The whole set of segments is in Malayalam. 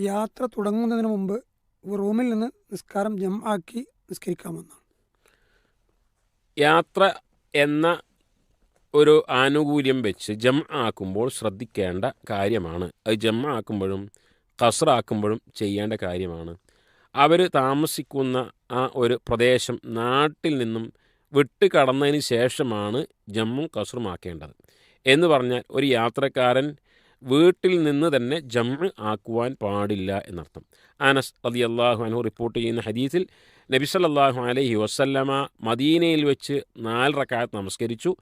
യാത്ര തുടങ്ങുന്നതിന് മുമ്പ് റൂമിൽ നിന്ന് നിസ്കാരം ആക്കി നിസ്കരിക്കാമെന്നാണ്. യാത്ര എന്ന ഒരു ആനുകൂല്യം വെച്ച് ആക്കുമ്പോൾ ശ്രദ്ധിക്കേണ്ട കാര്യമാണ്. അത് ആക്കുമ്പോഴും ഖസ്റാക്കുമ്പോഴും ചെയ്യേണ്ട കാര്യമാണ്. അവർ താമസിക്കുന്ന ആ ഒരു പ്രദേശം നാട്ടിൽ നിന്നും വിട്ട് കടന്നതിന് ശേഷമാണ് ജമ്മും ഖസ്റും ആക്കേണ്ടത്. എന്ന് പറഞ്ഞാൽ ഒരു യാത്രക്കാരൻ വീട്ടിൽ നിന്ന് തന്നെ ആക്കുവാൻ പാടില്ല എന്നർത്ഥം. അനസ് റളിയല്ലാഹു അൻഹു റിപ്പോർട്ട് ചെയ്യുന്ന ഹദീസിൽ നബി സല്ലല്ലാഹു അലൈഹി വസല്ലമ മദീനയിൽ വെച്ച് 4 റക്അത്ത് നമസ്കരിച്ചു.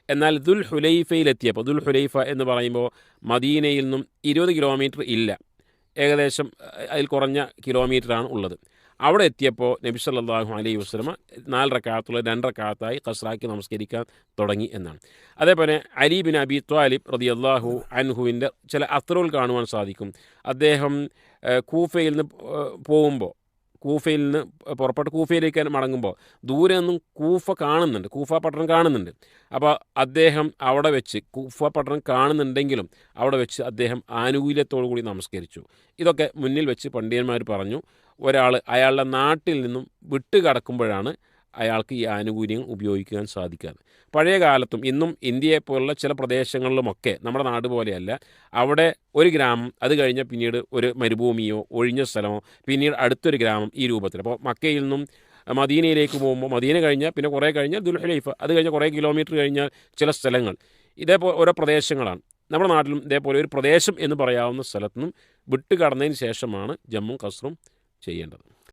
എന്നാൽ ദുൽ ഹുലൈഫയിലെത്തിയപ്പോൾ, ദുൽ ഹുലൈഫ എന്ന് പറയുമ്പോൾ മദീനയിൽ നിന്നും 20 കിലോമീറ്റർ ഇല്ല, ഏകദേശം അതിൽ കുറഞ്ഞ കിലോമീറ്ററാണ് ഉള്ളത്. അവിടെ എത്തിയപ്പോൾ നബി സല്ലല്ലാഹു അലൈഹി വസല്ലമ 4 റക്അത്തുള്ള 2 റക്അത്തായി ഖസ്റാക്കി നമസ്കരിക്കാൻ തുടങ്ങി എന്നാണ്. അതേപോലെ അലി ബിൻ അബി ത്വാലിബ് റളിയല്ലാഹു അൻഹുവിൻ്റെ ചില അത്റുകൾ കാണുവാൻ സാധിക്കും. അദ്ദേഹം കൂഫയിൽ നിന്ന് പുറപ്പെട്ട് കൂഫയിലേക്ക് മടങ്ങുമ്പോൾ ദൂരെ നിന്നും കൂഫ പട്ടണം കാണുന്നുണ്ട്. അപ്പോൾ അദ്ദേഹം അവിടെ വെച്ച് കൂഫ പട്ടണം കാണുന്നുണ്ടെങ്കിലും അവിടെ വെച്ച് അദ്ദേഹം ആനുകൂല്യത്തോടു കൂടി നമസ്കരിച്ചു. ഇതൊക്കെ മുന്നിൽ വെച്ച് പണ്ഡിതന്മാർ പറഞ്ഞു, ഒരാൾ അയാളുടെ നാട്ടിൽ നിന്നും വിട്ട് കടക്കുമ്പോഴാണ് അയാൾക്ക് ഈ ആനുകൂല്യം ഉപയോഗിക്കാൻ സാധിക്കാതെ. പഴയ കാലത്തും ഇന്നും ഇന്ത്യയെപ്പോലുള്ള ചില പ്രദേശങ്ങളിലുമൊക്കെ നമ്മുടെ നാട് പോലെയല്ല, അവിടെ ഒരു ഗ്രാമം, അത് കഴിഞ്ഞാൽ പിന്നീട് ഒരു മരുഭൂമിയോ ഒഴിഞ്ഞ സ്ഥലമോ, പിന്നീട് അടുത്തൊരു ഗ്രാമം, ഈ രൂപത്തിൽ. അപ്പോൾ മക്കയിൽ നിന്നും മദീനയിലേക്ക് പോകുമ്പോൾ മദീന കഴിഞ്ഞാൽ പിന്നെ കുറേ കഴിഞ്ഞാൽ ദുൽ ഹുലൈഫ, അത് കഴിഞ്ഞാൽ കുറേ കിലോമീറ്റർ കഴിഞ്ഞാൽ ചില സ്ഥലങ്ങൾ, ഇതേപോലെ ഓരോ പ്രദേശങ്ങളാണ്. നമ്മുടെ നാട്ടിലും ഇതേപോലെ ഒരു പ്രദേശം എന്ന് പറയാവുന്ന സ്ഥലത്തു നിന്നും വിട്ട് കടന്നതിന് ശേഷമാണ് ജമ്മും ഖസ്റും ചെയ്യേണ്ടത്.